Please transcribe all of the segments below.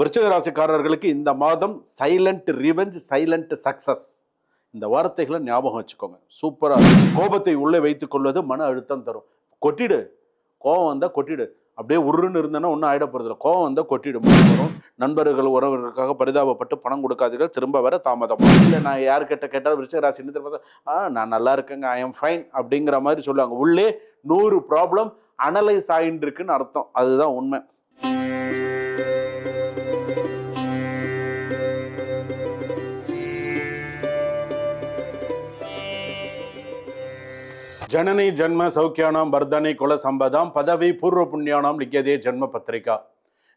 விருச்சிக ராசிக்காரர்களுக்கு இந்த மாதம் சைலண்ட் ரிவெஞ்ச், சைலண்ட் சக்சஸ். இந்த வார்த்தைகளை ஞாபகம் வச்சுக்கோங்க. சூப்பரா. கோபத்தை உள்ளே வைத்துக் கொள்வது மன அழுத்தம் தரும். கொட்டிடு. கோபம் வந்தா கொட்டிடு. அப்படியே உருன்னு இருந்தேன்னா ஒன்றும் ஆயிட போறதில்ல. கோபம் வந்தா கொட்டிடு. வரும். நண்பர்கள் உறவினர்களுக்காக பரிதாபப்பட்டு பணம் கொடுக்காதீர்கள், திரும்ப வர தாமதம். இல்லை நான் யார்கிட்ட கேட்டாலும் விருச்சிக ராசி என்ன திரும்ப நான் நல்லா இருக்கேங்க, ஐ எம் ஃபைன் அப்படிங்கிற மாதிரி சொல்லுவாங்க. உள்ளே 100 ப்ராப்ளம் அனலைஸ் ஆயின்னு இருக்குன்னு அர்த்தம். அதுதான் உண்மை. ஜனனி ஜன்ம சௌக்கியானாம் வர்தனை குல சம்பதாம் பதவி பூர்வ புண்ணியானாம் லிக்கியதே ஜன்ம பத்திரிகா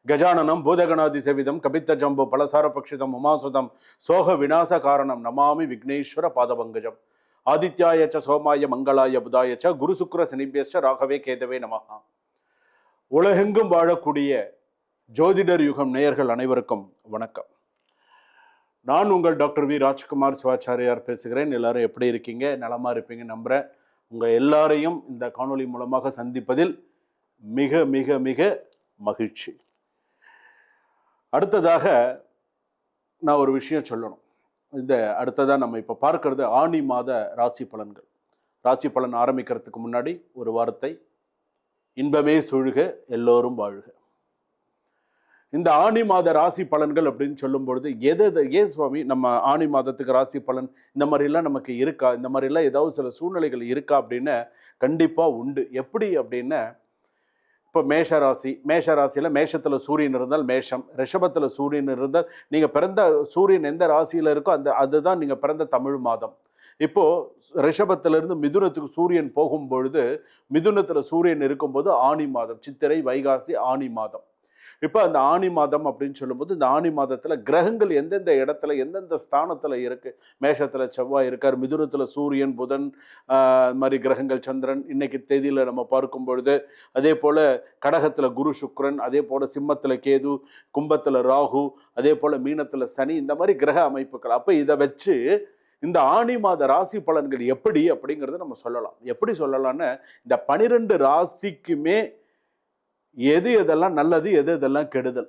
கஜானனம் பூதகணாதி சேவிதம் கபித்த ஜம்பு பலசார பக்ஷிதம் உமாசுதம் சோக விநாச காரணம் நமாமி விக்னேஸ்வர பாதபங்கஜம் ஆதித்யாயச்ச சோமாய மங்களாய புதாயச்ச குரு சுக்ர சனிபியஸ்ச ராகவே கேதவே நமஹா. உலகெங்கும் வாழக்கூடிய ஜோதிடர் யுகம் நேயர்கள் அனைவருக்கும் வணக்கம். நான் உங்கள் டாக்டர் வி ராஜ்குமார் சிவாச்சாரியார் பேசுகிறேன். எல்லாரும் எப்படி இருக்கீங்க? நலமா இருப்பீங்க நம்புறேன். உங்கள் எல்லாரையும் இந்த காணொளி மூலமாக சந்திப்பதில் மிக மிக மிக மகிழ்ச்சி. அடுத்ததாக நான் ஒரு விஷயம் சொல்லணும். அடுத்ததாக நம்ம இப்போ பார்க்கறது ஆனி மாத ராசி பலன்கள். ராசி பலன் ஆரம்பிக்கிறதுக்கு முன்னாடி ஒரு வார்த்தை, இன்பமே சூழ்க எல்லோரும் வாழ்க. இந்த ஆனி மாத ராசி பலன்கள் அப்படின்னு சொல்லும் பொழுது ஏன் சுவாமி நம்ம ஆனி மாதத்துக்கு ராசி பலன் இந்த மாதிரிலாம் நமக்கு இருக்கா, இந்த மாதிரிலாம் ஏதாவது சில சூழ்நிலைகள் இருக்கா அப்படின்னு கண்டிப்பாக உண்டு. எப்படி அப்படின்னா, இப்போ மேஷராசியில் மேஷத்தில் சூரியன் இருந்தால் மேஷம், ரிஷபத்தில் சூரியன் இருந்தால் நீங்கள் பிறந்த சூரியன் எந்த ராசியில் இருக்கோ அதுதான் நீங்கள் பிறந்த தமிழ் மாதம். இப்போது ரிஷபத்திலிருந்து மிதுனத்துக்கு சூரியன் போகும் பொழுது மிதுனத்தில் சூரியன் இருக்கும்போது ஆனி மாதம், சித்திரை வைகாசி ஆனி மாதம். இப்போ அந்த ஆனி மாதம் அப்படின்னு சொல்லும்போது இந்த ஆனி மாதத்தில் கிரகங்கள் எந்தெந்த இடத்துல எந்தெந்த ஸ்தானத்தில் இருக்குது. மேஷத்தில் செவ்வாய் இருக்கார், மிதுனத்தில் சூரியன் புதன் மாதிரி கிரகங்கள், சந்திரன் இன்னைக்கு தேதியில் நம்ம பார்க்கும் பொழுது, அதே போல் கடகத்தில் குரு சுக்ரன், அதே போல் சிம்மத்தில் கேது, கும்பத்தில் ராகு, அதே போல் மீனத்தில் சனி, இந்த மாதிரி கிரக அமைப்புகள். அப்போ இதை வச்சு இந்த ஆனி மாத ராசி பலன்கள் எப்படி அப்படிங்கிறத நம்ம சொல்லலாம். எப்படி சொல்லலாம்னு, இந்த 12 ராசிக்குமே எது எதெல்லாம் நல்லது, எது எதெல்லாம் கெடுதல்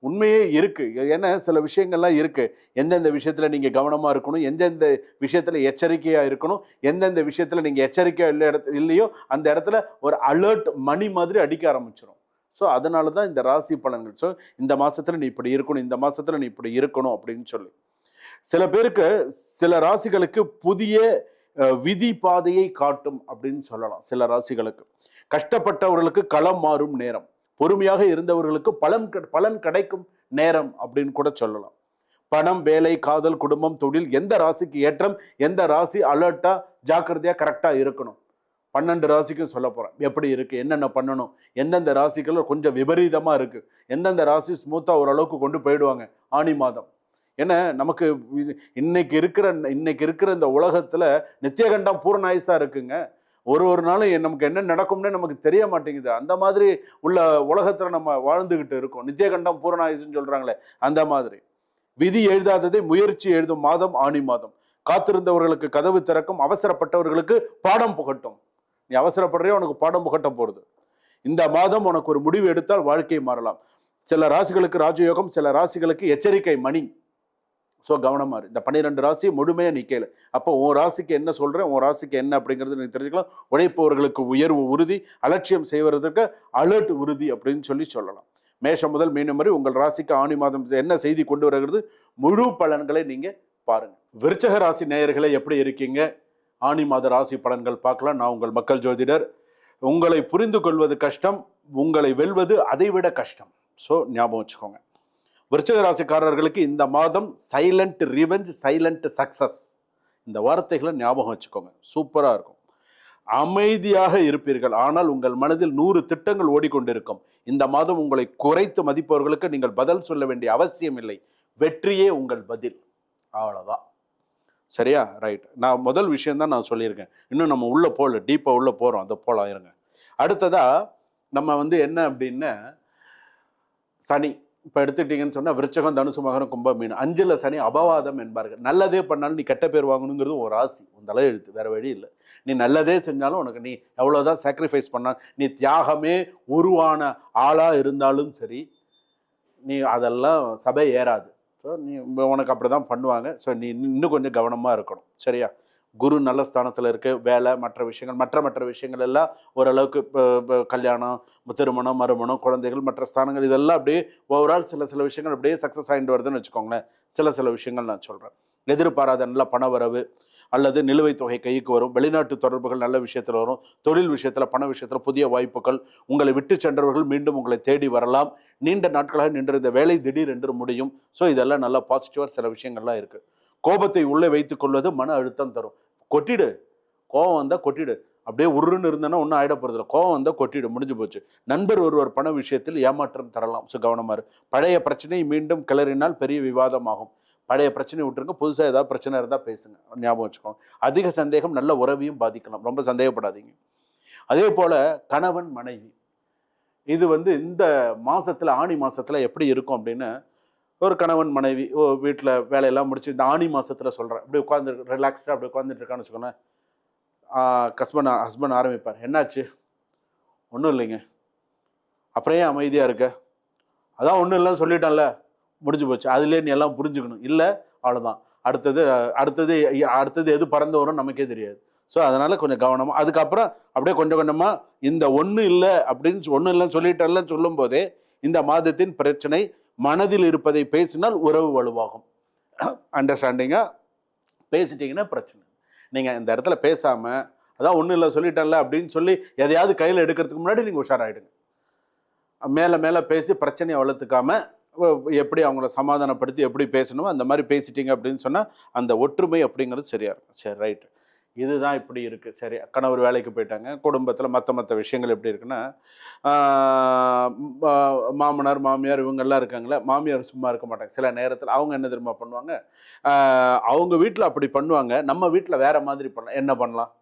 உண்மையே இருக்கு. ஏன்னா சில விஷயங்கள்லாம் இருக்கு. எந்தெந்த விஷயத்துல நீங்க கவனமா இருக்கணும், எந்தெந்த விஷயத்துல எச்சரிக்கையா இருக்கணும், எந்தெந்த விஷயத்துல நீங்க எச்சரிக்கையா இல்லையோ அந்த இடத்துல ஒரு அலர்ட் மணி மாதிரி அடிக்க ஆரம்பிச்சிடும். ஸோ அதனால தான் இந்த ராசி பலன்கள். ஸோ இந்த மாசத்துல நீ இப்படி இருக்கணும், இந்த மாசத்துல நீ இப்படி இருக்கணும் அப்படின்னு சொல்லி சில பேருக்கு, சில ராசிகளுக்கு புதிய விதி பாதையை காட்டும் அப்படின்னு சொல்லலாம். சில ராசிகளுக்கு கஷ்டப்பட்டவர்களுக்கு களம் மாறும் நேரம், பொறுமையாக இருந்தவர்களுக்கு பலன் கிடைக்கும் நேரம் அப்படின்னு கூட சொல்லலாம். பணம், வேலை, காதல், குடும்பம், தொழில், எந்த ராசிக்கு ஏற்றம், எந்த ராசி அலர்ட்டா ஜாக்கிரதையா கரெக்டா இருக்கணும். 12 ராசிக்கும் சொல்ல போறேன் எப்படி இருக்கு, என்னென்ன பண்ணணும், எந்தெந்த ராசிகள் கொஞ்சம் விபரீதமா இருக்கு, எந்தெந்த ராசி ஸ்மூத்தா ஓரளவுக்கு கொண்டு போயிடுவாங்க ஆனி மாதம். ஏன்னா நமக்கு இன்னைக்கு இருக்கிற இந்த உலகத்துல நித்தியகண்டம் பூர்ணாயுசா இருக்குங்க. ஒரு நாளும் நமக்கு என்ன நடக்கும்னு நமக்கு தெரிய மாட்டேங்குது. அந்த மாதிரி உள்ள உலகத்துல நம்ம வாழ்ந்துகிட்டு இருக்கோம். நித்தியகண்டம் பூரணாயுசுன்னு சொல்றாங்களே, அந்த மாதிரி. விதி எழுதாததை முயற்சி எழுதும் மாதம் ஆனி மாதம். காத்திருந்தவர்களுக்கு கதவு திறக்கும், அவசரப்பட்டவர்களுக்கு பாடம் புகட்டும். நீ அவசரப்படுறியோ உனக்கு பாடம் புகட்ட போறது. இந்த மாதம் உனக்கு ஒரு முடிவு எடுத்தால் வாழ்க்கை மாறலாம். சில ராசிகளுக்கு ராஜயோகம், சில ராசிகளுக்கு எச்சரிக்கை மணி. ஸோ கவனமா இரு. இந்த 12 ராசி முழுமையாக நிற்கல. அப்போ உன் ராசிக்கு என்ன சொல்கிறேன், உன் ராசிக்கு என்ன அப்படிங்கிறது நீங்க தெரிஞ்சுக்கலாம். உழைப்பவர்களுக்கு உயர்வு உறுதி, அலட்சியம் செய்வதற்கு அலர்ட் உறுதி அப்படின்னு சொல்லலாம். மேஷம் முதல் மீனம் வரை உங்கள் ராசிக்கு ஆனி மாதம் என்ன செய்தி கொண்டு வருகிறது, முழு பலன்களை நீங்கள் பாருங்க. விருச்சிக ராசி நேயர்களை எப்படி இருக்கீங்க? ஆனி மாத ராசி பலன்கள் பார்க்கலாம். நான் உங்கள் மக்கள் ஜோதிடர். உங்களை புரிந்து கொள்வது கஷ்டம், உங்களை வெல்வது அதைவிட கஷ்டம். ஸோ ஞாபகம் வச்சுக்கோங்க. விருச்சிக ராசிக்காரர்களுக்கு இந்த மாதம் சைலண்ட் ரிவெஞ்ச், சைலண்ட் சக்சஸ். இந்த வார்த்தைகளை ஞாபகம் வச்சுக்கோங்க. சூப்பராக இருக்கும். அமைதியாக இருப்பீர்கள், ஆனால் உங்கள் மனதில் 100 திட்டங்கள் ஓடிக்கொண்டிருக்கும். இந்த மாதம் உங்களை குறைத்து மதிப்பவர்களுக்கு நீங்கள் பதில் சொல்ல வேண்டிய அவசியம் இல்லை. வெற்றியே உங்கள் பதில். அவ்வளோதான். சரியா? ரைட். நான் முதல் விஷயம்தான் நான் சொல்லியிருக்கேன். இன்னும் நம்ம உள்ளே போகல, டீப்பாக உள்ளே போகிறோம். அதை போகலாம் இருங்க. அடுத்ததாக நம்ம என்ன அப்படின்னா, சனி இப்போ எடுத்துக்கிட்டீங்கன்னு சொன்னால் விருச்சகம், தனுசு, மகரம், கும்பம், மீன். 5ல் சனி அபவாதம் என்பார்கள். நல்லதே பண்ணாலும் நீ கெட்ட பேர் வாங்கணுங்கிறது ஒரு ராசி, உன் தலை எழுத்து, வேற வழி இல்லை. நீ நல்லதே செஞ்சாலும் உனக்கு நீ எவ்வளோதான் சாக்ரிஃபைஸ் பண்ணால், நீ தியாகமே உருவான ஆளாக இருந்தாலும் சரி, நீ அதெல்லாம் சபை ஏறாது. ஸோ நீ உனக்கு அப்படி தான் பண்ணுவாங்க. ஸோ நீ இன்னும் கொஞ்சம் கவனமாக இருக்கணும். சரியா? குரு நல்ல ஸ்தானத்தில் இருக்குது. வேலை, மற்ற விஷயங்கள், மற்ற விஷயங்கள் எல்லாம் ஓரளவுக்கு இப்போ கல்யாணம், திருமணம், மறுமணம், குழந்தைகள், மற்ற ஸ்தானங்கள் இதெல்லாம் அப்படியே ஓவரால் சில விஷயங்கள் அப்படியே சக்ஸஸ் ஆகிட்டு வருதுன்னு வச்சுக்கோங்களேன். சில விஷயங்கள் நான் சொல்கிறேன். எதிர்பாராத நல்ல பண வரவு அல்லது நிலுவைத் தொகை கைக்கு வரும். வெளிநாட்டு தொடர்புகள் நல்ல விஷயத்தில் வரும். தொழில் விஷயத்தில், பண விஷயத்தில் புதிய வாய்ப்புகள். உங்களை விட்டு சென்றவர்கள் மீண்டும் உங்களை தேடி வரலாம். நீண்ட நாட்களாக நின்றிருந்த வேலை திடீர் என்று முடியும். ஸோ இதெல்லாம் நல்லா பாசிட்டிவாக சில விஷயங்கள்லாம் இருக்குது. கோபத்தை உள்ளே வைத்துக் கொள்வது மன அழுத்தம் தரும். கொட்டிடு. கோவம் வந்தால் கொட்டிடு. அப்படியே உருன்னு இருந்தேன்னா ஒன்றும் ஆகிட போகிறதில்ல. கோவம் வந்தால் கொட்டிடு, முடிஞ்சு போச்சு. நண்பர் ஒருவர் பண விஷயத்தில் ஏமாற்றம் தரலாம். ஸோ கவனமாக இரு. பழைய பிரச்சனை மீண்டும் கிளறினால் பெரிய விவாதமாகும். பழைய பிரச்சனை விட்டுருங்க. புதுசாக ஏதாவது பிரச்சனை இருந்தால் பேசுங்க. ஞாபகம் வச்சுக்கோங்க. அதிக சந்தேகம் நல்ல உறவையும் பாதிக்கலாம். ரொம்ப சந்தேகப்படாதீங்க. அதே போல் கணவன் மனைவி இது இந்த மாதத்தில், ஆணி மாதத்தில் எப்படி இருக்கும் அப்படின்னு, ஒரு கணவன் மனைவி வீட்டில் வேலையெல்லாம் முடிச்சு இந்த ஆணி மாதத்தில் சொல்கிறேன், இப்படி உட்காந்து ரிலாக்ஸ்டாக அப்படி உட்காந்துட்டு இருக்கான்னு வச்சுக்கோங்களேன். ஹஸ்பண்ட் ஆரம்பிப்பார். என்னாச்சு? ஒன்றும் இல்லைங்க. அப்புறம் ஏன் அமைதியாக இருக்க? அதான் ஒன்றும் இல்லைன்னு சொல்லிட்டேன்ல, முடிஞ்சு போச்சு. அதுலேயே நீ எல்லாம் புரிஞ்சுக்கணும். இல்லை அவ்வளோதான். அடுத்தது எது பறந்து வரும் நமக்கே தெரியாது. ஸோ அதனால் கொஞ்சம் கவனமாக, அதுக்கப்புறம் அப்படியே கொஞ்சம் கொஞ்சமாக இந்த ஒன்றும் இல்லை அப்படின்னு ஒன்றும் இல்லைன்னு சொல்லிட்டேன்லன்னு சொல்லும் போதே இந்த மாதத்தின் பிரச்சனை மனதில் இருப்பதை பேசினால் உறவு வலுவாகும். அண்டர்ஸ்டாண்டிங்காக பேசிட்டீங்கன்னா பிரச்சனை. நீங்கள் இந்த இடத்துல பேசாமல் அதான் ஒன்றும் இல்லை சொல்லிட்டேன்ல அப்படின்னு சொல்லி எதையாவது கையில் எடுக்கிறதுக்கு முன்னாடி நீங்கள் உஷாராயிடுங்க. மேலே பேசி பிரச்சனையை வளர்த்துக்காமல் எப்படி அவங்கள சமாதானப்படுத்தி எப்படி பேசணுமோ அந்த மாதிரி பேசிட்டீங்க அப்படின்னு சொன்னால் அந்த ஒற்றுமை அப்படிங்கிறது சரியாக இருக்கும். சரி, ரைட்டு. இதுதான் இப்படி இருக்குது. சரி, கணவர் வேலைக்கு போயிட்டாங்க. குடும்பத்தில் மற்ற விஷயங்கள் எப்படி இருக்குன்னா, மாமனார் மாமியார் இவங்கெல்லாம் இருக்காங்களே, மாமியார் சும்மா இருக்க மாட்டாங்க. சில நேரத்தில் அவங்க என்ன தெரியுமா பண்ணுவாங்க, அவங்க வீட்டில் அப்படி பண்ணுவாங்க, நம்ம வீட்டில் வேறு மாதிரி பண்ணலாம். என்ன பண்ணலாம்?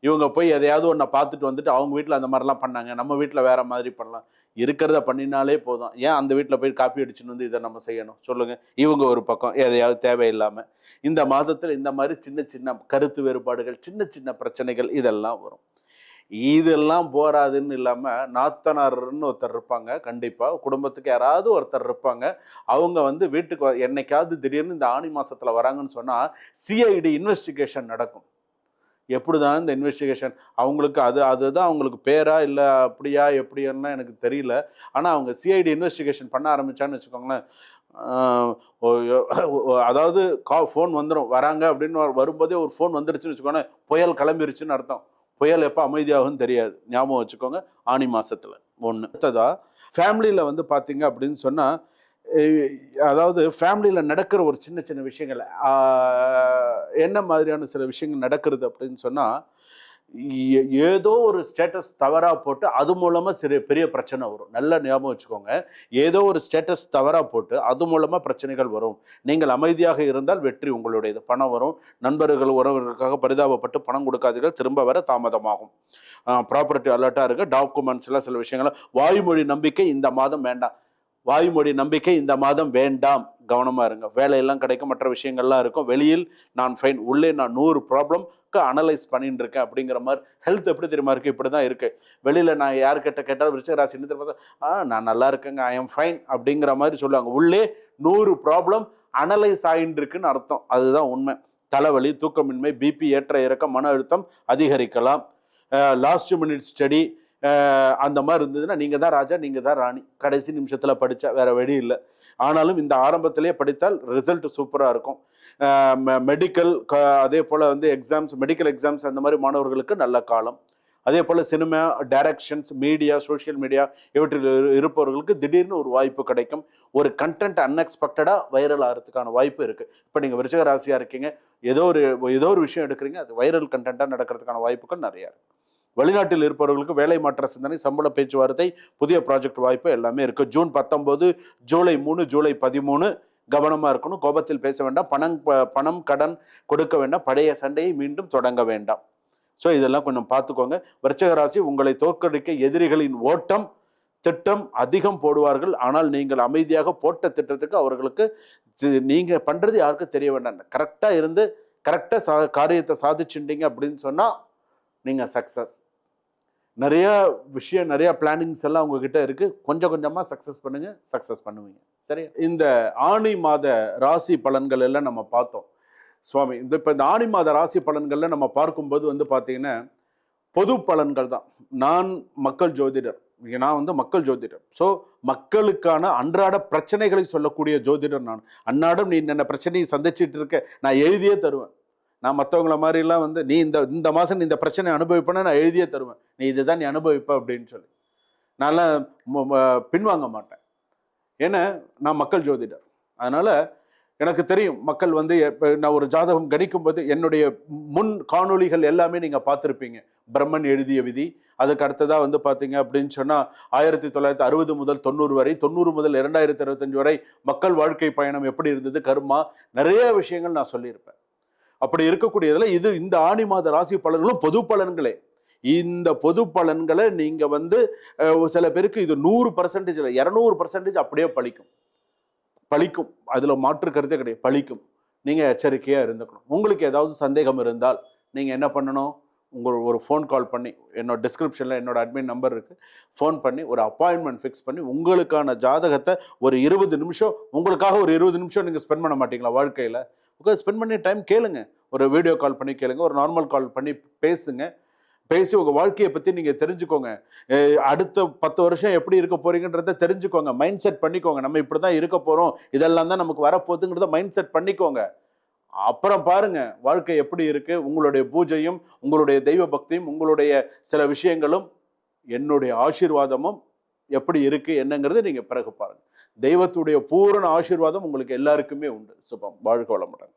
இவங்க போய் எதையாவது ஒன்றை பார்த்துட்டு வந்துட்டு அவங்க வீட்டில் அந்த மாதிரிலாம் பண்ணாங்க, நம்ம வீட்டில் வேறு மாதிரி பண்ணலாம். இருக்கிறத பண்ணினாலே போதும். ஏன் அந்த வீட்டில் போய் காப்பி அடிச்சுன்னு இதை நம்ம செய்யணும் சொல்லுங்கள்? இவங்க ஒரு பக்கம் எதையாவது தேவையில்லாமல் இந்த மாதத்தில் இந்த மாதிரி சின்ன கருத்து வேறுபாடுகள், சின்ன பிரச்சனைகள் இதெல்லாம் வரும். இதெல்லாம் போராதுன்னு இல்லாமல் நாத்தனார்னு ஒருத்தர் இருப்பாங்க. கண்டிப்பாக குடும்பத்துக்கு யாராவது ஒருத்தர் இருப்பாங்க. அவங்க வீட்டுக்கு என்னைக்காவது திடீர்னு இந்த ஆணி மாதத்தில் வராங்கன்னு சொன்னால் சிஐடி இன்வெஸ்டிகேஷன் நடக்கும். எப்படி தான் இந்த இன்வெஸ்டிகேஷன் அவங்களுக்கு அதுதான் அவங்களுக்கு பேரா இல்லை அப்படியா எப்படின்னா எனக்கு தெரியல. ஆனால் அவங்க சிஐடி இன்வெஸ்டிகேஷன் பண்ண ஆரம்பித்தான்னு வச்சுக்கோங்களேன். அதாவது ஃபோன் வந்துடும். வராங்க அப்படின்னு வரும்போதே ஒரு ஃபோன் வந்துருச்சுன்னு வச்சுக்கோங்களேன், புயல் கிளம்பிருச்சுன்னு அர்த்தம். புயல் எப்போ அமைதியாகும்னு தெரியாது. ஞாபகம் வச்சுக்கோங்க. ஆணி மாதத்தில் ஒன்று. அடுத்ததாக ஃபேமிலியில் பார்த்தீங்க அப்படின்னு சொன்னால், அதாவது ஃபேமிலியில் நடக்கிற ஒரு சின்ன விஷயங்கள் என்ன மாதிரியான சில விஷயங்கள் நடக்கிறது அப்படின்னு சொன்னால், ஏதோ ஒரு ஸ்டேட்டஸ் தவறாக போட்டு அது மூலமாக பெரிய பிரச்சனை வரும். நல்லா ஞாபகம் வச்சுக்கோங்க. ஏதோ ஒரு ஸ்டேட்டஸ் தவறாக போட்டு அது மூலமாக பிரச்சனைகள் வரும். நீங்கள் அமைதியாக இருந்தால் வெற்றி உங்களுடையது. பணம் வரும். நண்பர்கள் உறவுகளுக்காக பரிதாபப்பட்டு பணம் கொடுக்காதீர்கள், திரும்ப வர தாமதமாகும். ப்ராப்பர்ட்டி அலர்ட்டாக இருக்குது. டாக்குமெண்ட்ஸ்லாம் சில விஷயங்கள். வாய்மொழி நம்பிக்கை இந்த மாதம் வேண்டாம். வாய்மொழி நம்பிக்கை இந்த மாதம் வேண்டாம். கவனமாக இருங்க. வேலையெல்லாம் கிடைக்கும், மற்ற விஷயங்கள்லாம் இருக்கும். வெளியில் நான் ஃபைன், உள்ளே நான் 100 ப்ராப்ளம்க்கு அனலைஸ் பண்ணிட்டு இருக்கேன் அப்படிங்கிற மாதிரி. ஹெல்த் எப்படி தெரியுமா இருக்குது? இப்படி தான் இருக்குது. வெளியில் நான் யார்கிட்ட கேட்டாலும் விருச்சிக ராசி என்ன தெரியுமா, நான் நல்லா இருக்கேங்க, ஐ எம் ஃபைன் அப்படிங்கிற மாதிரி சொல்லுவாங்க. உள்ளே 100 ப்ராப்ளம் அனலைஸ் ஆகிட்டு இருக்குன்னு அர்த்தம். அதுதான் உண்மை. தலைவலி, தூக்கமின்மை, பிபி ஏற்ற இறக்கம், மன அழுத்தம் அதிகரிக்கலாம். லாஸ்ட் மினிட் ஸ்டடி அந்த மாதிரி இருந்ததுன்னா நீங்கள் தான் ராஜா, நீங்கள் தான் ராணி. கடைசி நிமிஷத்தில் படித்தா வேறு வழி இல்லை. ஆனாலும் இந்த ஆரம்பத்திலே படித்தால் ரிசல்ட் சூப்பராக இருக்கும். மெடிக்கல் அதே போல் எக்ஸாம்ஸ், மெடிக்கல் எக்ஸாம்ஸ் அந்த மாதிரி மாணவர்களுக்கு நல்ல காலம். அதே போல் cinema, directions, media, social media இவற்றில் இருப்பவர்களுக்கு திடீர்னு ஒரு வாய்ப்பு கிடைக்கும். ஒரு கண்டென்ட் அன்எக்ஸ்பெக்டடாக வைரல் ஆகிறதுக்கான வாய்ப்பு இருக்குது. இப்போ நீங்கள் விருச்சிக ராசியாக இருக்கீங்க, ஏதோ ஒரு விஷயம் எடுக்கிறீங்க, அது வைரல் கண்டென்ட்டாக நடக்கிறதுக்கான வாய்ப்புகள் நிறையா இருக்குது. வெளிநாட்டில் இருப்பவர்களுக்கு வேலை மாற்ற சிந்தனை, சம்பள பேச்சுவார்த்தை, புதிய ப்ராஜெக்ட் வாய்ப்பு எல்லாமே இருக்குது. ஜூன் 19, ஜூலை 3, ஜூலை 13 கவனமாக இருக்கணும். கோபத்தில் பேச வேண்டாம். பணம் கடன் கொடுக்க வேண்டாம். பழைய சண்டையை மீண்டும் தொடங்க வேண்டாம். ஸோ இதெல்லாம் கொஞ்சம் பார்த்துக்கோங்க. விருச்சிக ராசி, உங்களை தோற்கடிக்க எதிரிகளின் ஓட்டம் திட்டம் அதிகம் போடுவார்கள். ஆனால் நீங்கள் அமைதியாக போட்ட திட்டத்துக்கு அவர்களுக்கு நீங்கள் பண்ணுறது யாருக்கும் தெரிய வேண்டாம். கரெக்டாக இருந்து கரெக்டாக காரியத்தை சாதிச்சுட்டீங்க அப்படின்னு சொன்னால் நீங்கள் சக்ஸஸ். நிறைய விஷயம், நிறைய பிளானிங்ஸ் எல்லாம் உங்ககிட்ட இருக்கு. கொஞ்சம் கொஞ்சமா சக்சஸ் பண்ணுங்க, சக்சஸ் பண்ணுவீங்க. சரி, இந்த ஆணி மாத ராசி பலன்கள் எல்லாம் நம்ம பார்த்தோம் சுவாமி. இப்ப இந்த ஆணி மாத ராசி பலன்கள்ல நம்ம பார்க்கும்போது வந்து பாத்தீங்கன்னா பொது பலன்கள் தான். நான் மக்கள் ஜோதிடர், நான் மக்கள் ஜோதிடர். ஸோ மக்களுக்கான அன்றாட பிரச்சனைகளை சொல்லக்கூடிய ஜோதிடர் நான். அன்னாடம் நீ என்ன பிரச்சனையை சந்திச்சுட்டு இருக்க, நான் எழுதியே தருவேன். நான் மற்றவங்கள மாதிரிலாம் நீ இந்த மாதம் நீ இந்த பிரச்சனை அனுபவிப்பேன்னா நான் எழுதியே தருவேன். நீ இதுதான் நீ அனுபவிப்ப அப்படின்னு சொல்லி நான்லாம் பின்வாங்க மாட்டேன். ஏன்னா நான் மக்கள் ஜோதிடர். அதனால எனக்கு தெரியும் மக்கள் நான் ஒரு ஜாதகம் கணிக்கும் போது என்னுடைய முன் காணொளிகள் எல்லாமே நீங்க பார்த்துருப்பீங்க. பிரம்மன் எழுதிய விதி, அதுக்கு அடுத்ததா பார்த்தீங்க அப்படின்னு சொன்னா 1960 முதல் 90 வரை, 90 முதல் 2025 வரை மக்கள் வாழ்க்கை பயணம் எப்படி இருந்தது, கர்மா, நிறைய விஷயங்கள் நான் சொல்லியிருப்பேன். அப்படி இருக்கக்கூடியதுல இந்த ஆணி மாத ராசி பலன்களும் பொது பலன்களே. இந்த பொது பலன்களை நீங்க சில பேருக்கு இது 100% இல்லை, 200% அப்படியே பழிக்கும். அதுல மாற்று கருத்தே கிடையாது, பழிக்கும். நீங்க எச்சரிக்கையா இருந்துக்கணும். உங்களுக்கு ஏதாவது சந்தேகம் இருந்தால் நீங்க என்ன பண்ணணும், ஒரு ஃபோன் கால் பண்ணி, என்னோட டிஸ்கிரிப்ஷன்ல என்னோட அட்மின் நம்பர் இருக்கு, ஃபோன் பண்ணி ஒரு அப்பாயின்மெண்ட் ஃபிக்ஸ் பண்ணி உங்களுக்கான ஜாதகத்தை ஒரு 20 நிமிஷம், உங்களுக்காக ஒரு 20 நிமிஷம் நீங்க ஸ்பெண்ட் பண்ண மாட்டீங்களா வாழ்க்கையில? ஸ்பெண்ட் பண்ணி டைம் கேளுங்க. ஒரு வீடியோ கால் பண்ணி கேளுங்க, ஒரு நார்மல் கால் பண்ணி பேசி உங்க வாழ்க்கையை பத்தி நீங்க தெரிஞ்சுக்கோங்க. அடுத்த 10 வருஷம் எப்படி இருக்க போறீங்கன்றத தெரிஞ்சுக்கோங்க. மைண்ட் செட் பண்ணிக்கோங்க. நம்ம இப்படிதான் இருக்க போறோம், இதெல்லாம் தான் நமக்கு வரப்போகுதுங்கிறத மைண்ட் செட் பண்ணிக்கோங்க. அப்புறம் பாருங்க வாழ்க்கை எப்படி இருக்கு. உங்களுடைய பூஜையும், உங்களுடைய தெய்வ பக்தியும், உங்களுடைய சில விஷயங்களும், என்னுடைய ஆசீர்வாதமும் எப்படி இருக்கு என்னங்கிறது நீங்க பிறகு பாருங்க. தெய்வத்துடைய பூரண ஆசீர்வாதம் உங்களுக்கு எல்லாருக்குமே உண்டு. சுபம். வாழ்க வளமுடன்.